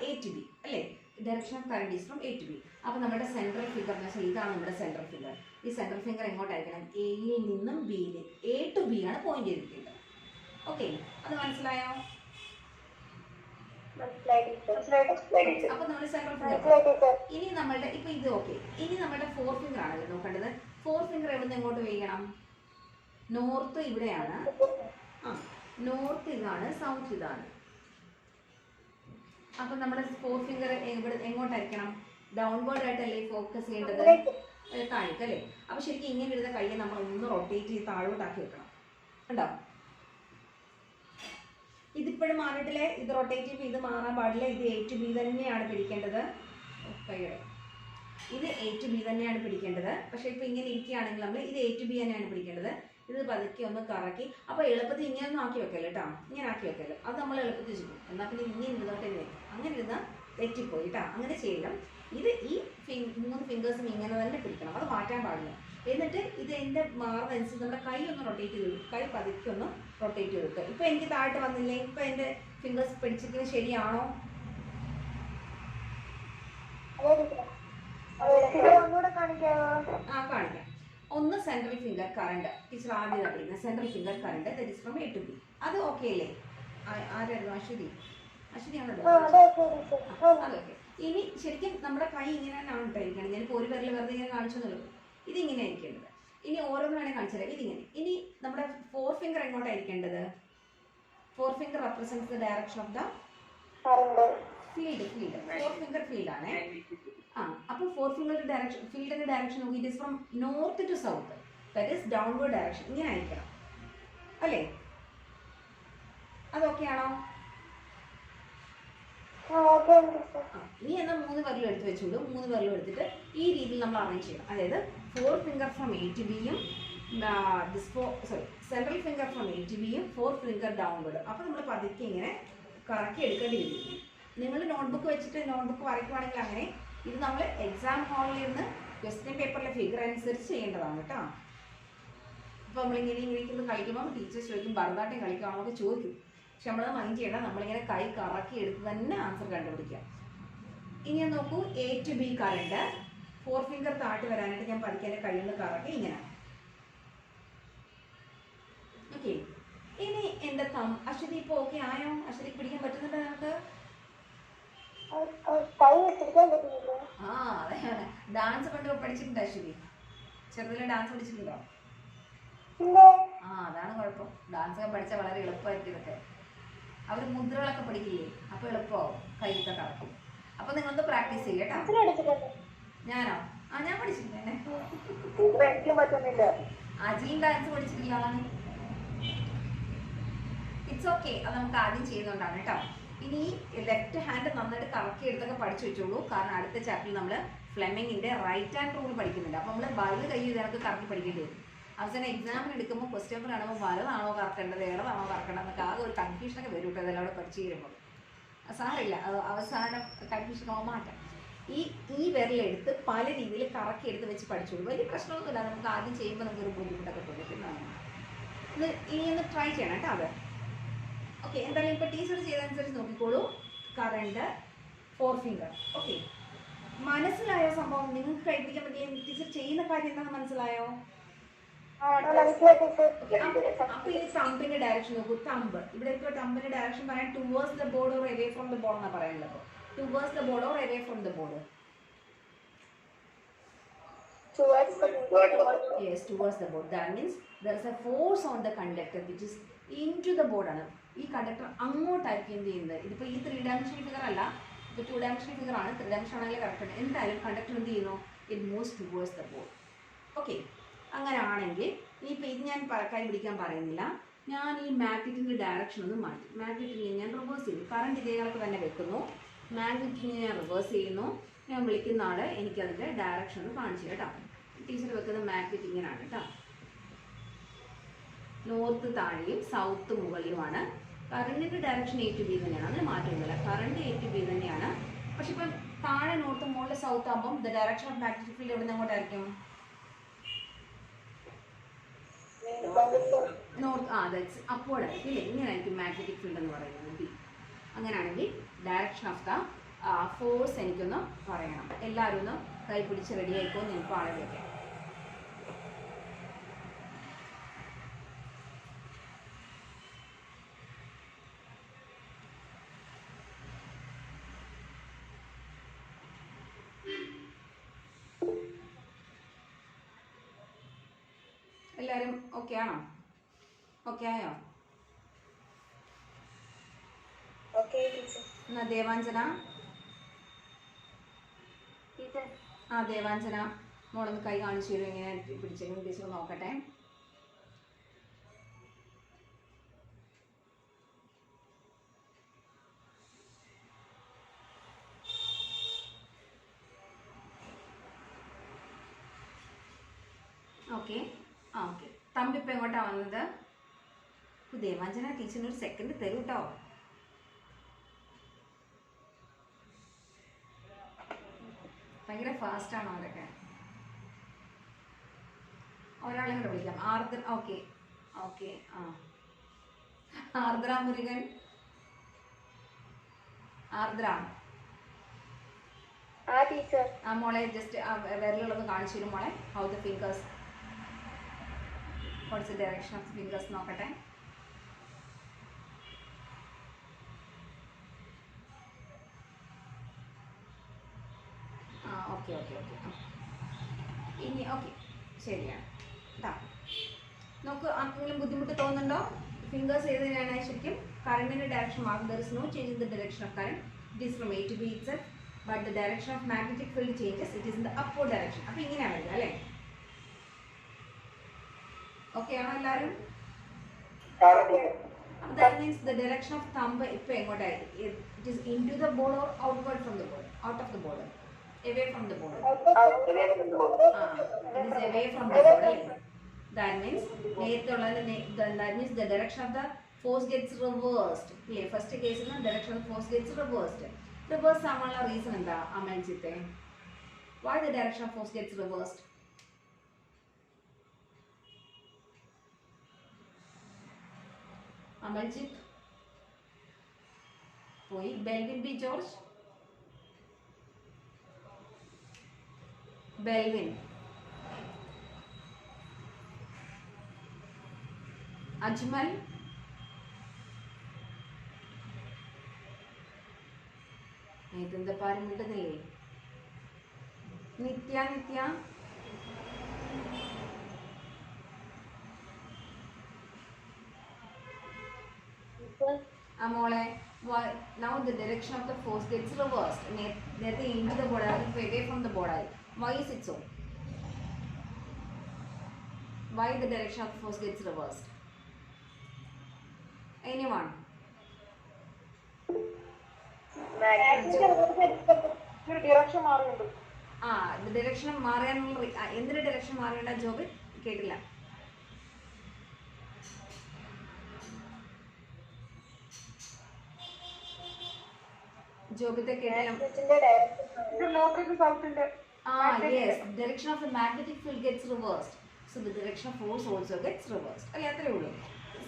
A to B അല്ലേ? Direction of current is from A to B. അപ്പോൾ നമ്മുടെ സെൻട്രൽ ഫിംഗർ എന്ന് വെച്ചാൽ ഇതാണ് നമ്മുടെ സെൻട്രൽ ഫിംഗർ. ഈ സെൻട്രൽ ഫിംഗർ എങ്ങോട്ടായിരിക്കണം? എയിൽ നിന്നും ബിയിൽ A to B ആണ് പോയിന്റ് ചെയ്തിരിക്കുന്നത്. ഓക്കെ, അത് മനസ്സിലായോ? അപ്പൊ നമ്മൾ സെൻട്രൽ ഫിംഗർ. ഇനി നമ്മളുടെ ഇപ്പൊ ഇത് ഓക്കെ. ഇനി നമ്മുടെ 4 ഫിംഗർ ആണല്ലോ നോക്കേണ്ടത്. 4 ഫിംഗർ എവിടെ നിന്ന് എങ്ങോട്ട് വേണം? നോർത്ത് ഇവിടെയാണ്. നോർത്ത് ഇതാണ്, സൗത്ത് ഇതാണ്. അപ്പൊ നമ്മുടെ 4 ഫിംഗർ ഇവിടെ എങ്ങോട്ടായിരിക്കണം? ഡൗൺവേർഡ് ആയിട്ടല്ലേ ഫോക്കസ് ചെയ്യേണ്ടത്, താഴേക്ക് അല്ലേ? അപ്പൊ ശരിക്കും ഇങ്ങനെ ഇരുന്ന കൈ നമ്മൾ ഒന്ന് റൊട്ടേറ്റ് ചെയ്ത് താഴോട്ടാക്കി വെക്കണം. കണ്ടോ? ഇതിപ്പോഴും മാറിയിട്ടില്ലേ? ഇത് റൊട്ടേറ്റ് ചെയ്യുമ്പോൾ ഇത് മാറാൻ പാടില്ല. ഇത് A to B തന്നെയാണ് പിടിക്കേണ്ടത്. ഇത് A to B തന്നെയാണ് പിടിക്കേണ്ടത്. പക്ഷേ ഇപ്പോൾ ഇങ്ങനെ ഇരിക്കുകയാണെങ്കിൽ നമ്മൾ ഇത് A to B തന്നെയാണ് പിടിക്കേണ്ടത്. ഇത് പതുക്കെ ഒന്ന് കറക്കി. അപ്പോൾ എളുപ്പത്തിൽ ഇങ്ങനെ ഒന്നും ആക്കി വെക്കല്ലോ കേട്ടോ, ഇങ്ങനെ ആക്കി വെക്കല്ലോ. അത് നമ്മൾ എളുപ്പത്തിൽ ചെയ്യും. എന്നാൽ പിന്നെ ഇങ്ങനെ ഇരുന്നോട്ടെ അങ്ങനെ ഇരുന്നാൽ തെറ്റിപ്പോയി കേട്ടോ. അങ്ങനെ ചെയ്യണം. ഇത് ഈ 3 ഫിംഗേഴ്സും ഇങ്ങനെ തന്നെ പിടിക്കണം, അത് മാറ്റാൻ പാടില്ല. എന്നിട്ട് ഇത് എൻ്റെ മാറുന്നതനുസരിച്ച് നമ്മുടെ കൈ ഒന്ന് റൊട്ടേറ്റ് ചെയ്ത് കൊടുക്കും. കൈ പതുക്കെ ഒന്ന് റൊട്ടേറ്റ് ചെയ്ത് കൊടുക്കുക. ഇപ്പം എനിക്ക് താഴോട്ട് വന്നില്ലേ? ഇപ്പം എൻ്റെ ഫിംഗേഴ്സ് പിടിച്ചിരിക്കുന്നത് ശരിയാണോ? കാണിക്കാം. ഒന്ന് സെൻട്രൽ ഫിംഗർ കറണ്ട്, ടീച്ചർ ആദ്യം പഠിക്കുന്നത് central finger current that is from A to B. അത് ഓക്കെ അല്ലേ? ആരായിരുന്നു? അശ്വതിയാണോ? അതൊക്കെ. ഇനി ശരിക്കും നമ്മുടെ കൈ ഇങ്ങനെ തന്നെയാണ് ഇട്ടായിരിക്കണം. ഞാനിപ്പോൾ ഒരു വിരൽ വെറുതെ ഇങ്ങനെ കാണിച്ചെന്നുള്ളൂ. ഇതിങ്ങനെ ആയിരിക്കേണ്ടത്. ഇനി ഓരോന്ന് വേണേൽ കാണിച്ചുതരാം. ഇതിങ്ങനെ. ഇനി നമ്മുടെ 4 ഫിംഗർ എങ്ങോട്ടായിരിക്കേണ്ടത്? 4 finger represents the direction of the field. 4 finger field ആണ്. അപ്പോൾ 4 ഫിംഗർ ഡയറക്ഷൻ, ഫീൽഡിന്റെ ഡയറക്ഷൻ നോക്കി it is from north to south, that is downward direction. ഇങ്ങനെ ആയിരിക്കണം അല്ലേ? അതൊക്കെ ആണോ? ഇനി എന്നാൽ 3 വിരലും എടുത്ത് വെച്ചോളൂ. 3 വിരലും എടുത്തിട്ട് ഈ രീതിയിൽ നമ്മൾ അറേഞ്ച് ചെയ്യണം. അതായത് 4 finger from A to B യും central finger from A to B യും 4 ഫിംഗർ ഡൗൺവേർഡ്. അപ്പോൾ നമ്മൾ പതുക്കെ ഇങ്ങനെ കറക്കി എടുക്കേണ്ടി വരും. നിങ്ങൾ നോട്ട്ബുക്ക് വെച്ചിട്ട് നോട്ട്ബുക്ക് വരയ്ക്കുവാണെങ്കിൽ അങ്ങനെ. ഇത് നമ്മൾ എക്സാം ഹാളിൽ നിന്ന് ക്വസ്റ്റ്യൻ പേപ്പറിലെ ഫിഗർ അനുസരിച്ച് ചെയ്യേണ്ടതാണ് കേട്ടോ. അപ്പോൾ നമ്മളിങ്ങനെ ഇങ്ങനെ കളിക്കുമ്പോൾ ടീച്ചേഴ്സ് ചോദിക്കും ഭരതനാട്യം കളിക്കുവാണോ എന്നൊക്കെ ചോദിക്കും. പക്ഷെ നമ്മളത് മൈൻഡ് ചെയ്യണം. നമ്മളിങ്ങനെ കൈ കറക്കി എടുത്ത് തന്നെ ആൻസർ കണ്ടുപിടിക്കാം. ഇനി നോക്കൂ, A to B current 4 finger താഴ്ത്തി വരാനായിട്ട് ഞാൻ പതുക്കെ എൻ്റെ കയ്യിൽ നിന്ന് കറക്കി ഇങ്ങനെ. ഓക്കെ, ഇനി എൻ്റെ അശ്വതി ഇപ്പോൾ ഓക്കെ ആയോ? അശ്വതിക്ക് പിടിക്കാൻ പറ്റുന്നുണ്ടോ നമുക്ക്? അതെയാണ്. ഡാൻസ് പണ്ട് പഠിച്ചിട്ടുണ്ടോ അശ്വതി? ചെറുതിലെ ഡാൻസ് പഠിച്ചിട്ടുണ്ടോ? അതാണ് കുഴപ്പം. ഡാൻസ് ഒക്കെ പഠിച്ചാൽ വളരെ എളുപ്പമായിരിക്കും ഇതൊക്കെ. അവർ മുദ്രകളൊക്കെ പഠിക്കില്ലേ, അപ്പോൾ എളുപ്പമാവും, കൈയൊക്കെ കറക്കും. അപ്പോൾ നിങ്ങളൊന്ന് പ്രാക്ടീസ് ചെയ്യട്ടോ. ഞാനോ? ഞാൻ പഠിച്ചിട്ടുണ്ട്. അജിയും ഡാൻസ് പഠിച്ചിട്ടില്ല. ഇറ്റ്സ് ഓക്കെ, അത് നമുക്ക് ആദ്യം ചെയ്യുന്നതുകൊണ്ടാണ് കേട്ടോ. ഇനി ലെഫ്റ്റ് ഹാൻഡ് നന്നായിട്ട് കറക്കി എടുത്തൊക്കെ പഠിച്ചു വെച്ചോളൂ. കാരണം അടുത്ത ചാപ്റ്ററിൽ നമ്മൾ ഫ്ലെമിങ്ങിന്റെ റൈറ്റ് ഹാൻഡ് റൂൾ പഠിക്കുന്നുണ്ട്. അപ്പോൾ നമ്മൾ വലത് കൈ ഇതിനൊക്കെ കറക്കി പഠിക്കേണ്ടി വരും. അവസാനം എക്സാമിന് എടുക്കുമ്പോൾ ക്വസ്റ്റ്യൻ പേപ്പർ കാണുമ്പോൾ വലതാണോ കറക്കേണ്ടത് ഇടതാണോ കറക്കേണ്ടത് എന്നൊക്കെ ആകെ ഒരു കൺഫ്യൂഷനൊക്കെ വരും കേട്ടോ. ഇതെല്ലാം അവിടെ പഠിച്ചു കഴിയുമ്പോൾ സാരമില്ല, അത് അവസാനം കൺഫ്യൂഷനൊക്കെ മാറ്റാം. ഈ വിരലെടുത്ത് പല രീതിയിൽ കറക്കി എടുത്ത് വെച്ച് പഠിച്ചോളൂ. വലിയ പ്രശ്നമൊന്നുമില്ല. നമുക്ക് ആദ്യം ചെയ്യുമ്പോൾ നമുക്കൊരു ബുദ്ധിമുട്ടൊക്കെ തോന്നും. പിന്നെ ഇത് ഇനി ഒന്ന് ട്രൈ ചെയ്യണം കേട്ടോ. അത് ഓക്കെ. എന്തായാലും ഇപ്പോൾ ടീച്ചർ ചെയ്തതനുസരിച്ച് നോക്കിക്കോളൂ. Current 4 finger. ഓക്കെ, മനസ്സിലായോ സംഭവം? നിങ്ങൾക്ക് കഴിപ്പിക്കാൻ പറ്റിയ ടീച്ചർ ചെയ്യുന്ന കാര്യം എന്താണെന്ന് മനസ്സിലായോ? അപ്പോൾ ഈ തമ്പിന്റെ ഡയറക്ഷൻ നോക്കൂ. തമ്പ് ഇവിടെ ഇപ്പോൾ തമ്പിന്റെ ഡയറക്ഷൻ പറയാൻ towards the board or away from the board എന്നാണ് പറയുന്നത്. Towards the board or away from the board? Yes, towards the board. That means there is a force on the conductor which is into the board ആണ്. ഈ conductor അങ്ങോട്ടായിരിക്കും എന്ത് ചെയ്യുന്നത്. ഇതിപ്പോൾ ഈ 3 dimensional figure അല്ല, ഇപ്പോൾ 2 ഡയമെൻഷണൽ ഫിഗർ ആണ്. 3 dimension ആണെങ്കിൽ കറക്റ്റ് ആണ്. എന്തായാലും കണ്ടക്ടർ എന്ത് ചെയ്യുന്നു? It moves towards the board. Okay, അങ്ങനെയാണെങ്കിൽ ഇനിയിപ്പോൾ ഇത് ഞാൻ കൈ പിടിക്കാൻ പറയുന്നില്ല. ഞാൻ ഈ മാഗ്നറ്റിൻ്റെ ഡയറക്ഷൻ ഒന്ന് മാറ്റി. മാഗ്നറ്റിനെ ഞാൻ റിവേഴ്സ് ചെയ്തു. കറണ്ട് ഇതേ കണക്ക് തന്നെ വെക്കുന്നു. മാഗ്നറ്റിനെ ഞാൻ റിവേഴ്സ് ചെയ്യുന്നു. ഞാൻ വിളിക്കുന്ന ആൾ എനിക്കതിൻ്റെ ഡയറക്ഷൻ ഒന്ന് കാണിച്ചു കേട്ടോ. ടീച്ചർ വെക്കുന്ന മാഗ്നറ്റ് ഇങ്ങനെയാണ് കേട്ടോ. നോർത്ത് താഴെയും സൗത്ത് മുകളിലുമാണ്. കറണ്ടിൻ്റെ ഡയറക്ഷൻ A to B തന്നെയാണ്, അതിന് മാറ്റമൊന്നുമില്ല. കറണ്ട് A to B തന്നെയാണ്. പക്ഷെ ഇപ്പം താഴെ നോർത്ത് മുകളിൽ സൗത്ത് ആകുമ്പം the direction of magnetic field എവിടെ നിന്ന് അങ്ങോട്ടായിരിക്കും? നോർത്ത്. ദാറ്റ്സ് അപ്വേർഡ് ആയിരിക്കും അല്ലേ? ഇങ്ങനെയായിരിക്കും മാഗ്നറ്റിക് ഫീൽഡ് എന്ന് പറയുന്നത് B. അങ്ങനെയാണെങ്കിൽ ഡയറക്ഷൻ ഓഫ് ദ ഫോഴ്സ് എനിക്കൊന്ന് പറയണം. എല്ലാവരും ഒന്ന് കൈ പിടിച്ച് റെഡി ആയിക്കോ. എനിക്ക് ആളെ വയ്ക്കാം. എല്ലാവരും ഓക്കെ ആണോ? ഓക്കെ ആയോ? എന്നാ ദേവാഞ്ജന, ദേവാഞ്ജന മോളൊന്ന് കൈ കാണിച്ചു തരും. ഇങ്ങനെ പിടിച്ചെങ്കിലും ടീച്ചർ നോക്കട്ടെ. ഓക്കെ. ഓക്കെ. തമ്പിപ്പം എങ്ങോട്ടാണ് വന്നത്? ദേവാഞ്ജന ടീച്ചറിന് ഒരു സെക്കൻഡ് തരൂ കേട്ടോ. ഭയങ്കര ഫാസ്റ്റാണോ അവരൊക്കെ? ഒരാളെ കൂടെ വിളിക്കാം. ആർദ്ര. Okay okay. ആർദ്ര മുരുകൻ. ആർദ്ര മോളെ ജസ്റ്റ് വിരലുള്ളത് കാണിച്ചു തരും മോളെ. How the fingers, what's the direction of fingers നോക്കട്ടെ. Okay okay okay. ഇനി ഓക്കെ ശരിയാണ് കേട്ടോ. നമുക്ക് ആർക്കെങ്കിലും ബുദ്ധിമുട്ട് തോന്നുന്നുണ്ടോ? ഫിംഗേഴ്സ് ഏതിനാണ് ശരിക്കും? കറണ്ടിൻ്റെ ഡയറക്ഷൻ മാറും. There is no change in the direction of current. It is from A to B itself, but the direction of magnetic field changes. It is in the upward direction. അപ്പോൾ ഇങ്ങനെയാണ് വരിക അല്ലേ? Okay ആണോ എല്ലാവരും? That means the direction of thumb ഇപ്പോൾ എങ്ങോട്ടായി? It is into the board or outward from the board? Out of the board. Away from the board. It is away from the board. That means that means the direction of the force gets reversed. First case in the direction of the force gets reversed. Reverse ആവാനുള്ള reason എന്താ അമൽജിത്തെ? Why the direction of force gets reversed? Amaljith പോയി. Belvin B George. Belvin. Ajmal. ഇതെന്താ പാരം മിണ്ടുന്നില്ലേ? നിത്യ. നിത്യ മോളെ. Now the direction of the force gets reversed. നേരത്തെ into the body, away from the body. Why is it so? Why the direction of the force gets reversed? Anyone? Direction മാറിയുണ്ട്. Direction മാറാനുള്ള എന്തിന്റെ direction മാറേണ്ട job കേട്ടില്ല. ജോബിത്തെ കേട്ടില്ല. Yes, direction of the magnetic field gets reversed. So the direction of force also gets reversed. അല്ലേ? അത്രേ ഉള്ളൂ.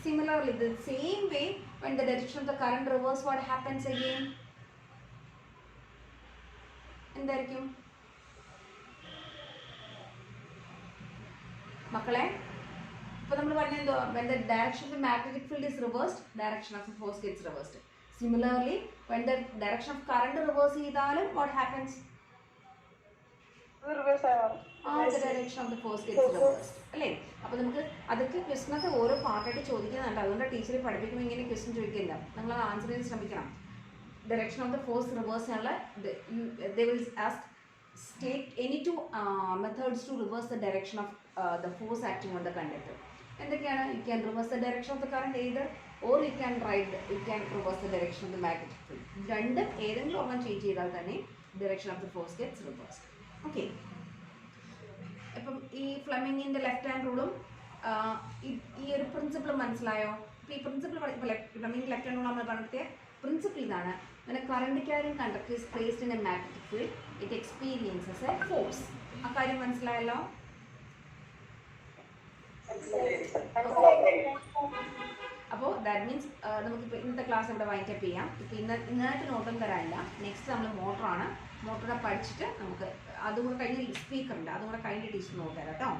Similarly, the same way when the direction of the current reverse, what happens again? എന്തായിരിക്കും മക്കളെ? ഇപ്പോൾ നമ്മൾ പറഞ്ഞെന്തോ, when the direction of the magnetic field is reversed, direction of the force gets reversed. Similarly, when the direction of current reverse ചെയ്താലും what happens? The direction of the force gets reversed. അല്ലേ? അപ്പോൾ നമുക്ക് അതൊക്കെ ക്വസ്റ്റനൊക്കെ ഓരോ പാർട്ടായിട്ട് ചോദിക്കുന്നുണ്ട്. അതുകൊണ്ട് teacher പഠിപ്പിക്കുമ്പോൾ ഇങ്ങനെ ക്വസ്റ്റൻ ചോദിക്കില്ല. നിങ്ങൾ ആൻസർ ചെയ്യാൻ ശ്രമിക്കണം. Direction of the force reverse they will ask state any two methods to reverse the direction of the force acting on the conductor. എന്തൊക്കെയാണ്? You can reverse the direction of the current either or you can reverse the direction of the magnetic field. രണ്ടും ഏതെങ്കിലും ഒരെണ്ണം change ചെയ്താൽ തന്നെ direction of the force gets reversed. Okay, ഇപ്പം ഈ ഫ്ലെമിങ്ങിൻ്റെ left hand റൂളും ഈ ഒരു പ്രിൻസിപ്പിൾ മനസ്സിലായോ? അപ്പോൾ ഈ principle Fleming left hand rule നമ്മൾ പറഞ്ഞ പ്രിൻസിപ്പിൾ ഇതാണ്. When a current carrying conductor is placed in a magnetic field, it experiences a force. ആ കാര്യം മനസ്സിലായല്ലോ? അപ്പോൾ ദാറ്റ് മീൻസ് നമുക്കിപ്പോൾ ഇന്നത്തെ ക്ലാസ് ഇവിടെ വൈൻഡപ്പ് ചെയ്യാം. ഇപ്പോൾ ഇന്നത്തെ നോട്ടും തരാനില്ല. നെക്സ്റ്റ് നമ്മൾ മോട്ടറാണ്. മോട്ടറെ പഠിച്ചിട്ട് നമുക്ക് അതും കൂടെ കഴിഞ്ഞ് സ്പീക്കറുണ്ട്, അതും കൂടെ കഴിഞ്ഞ് ടീച്ചർ നോട്ട് തരാം കേട്ടോ.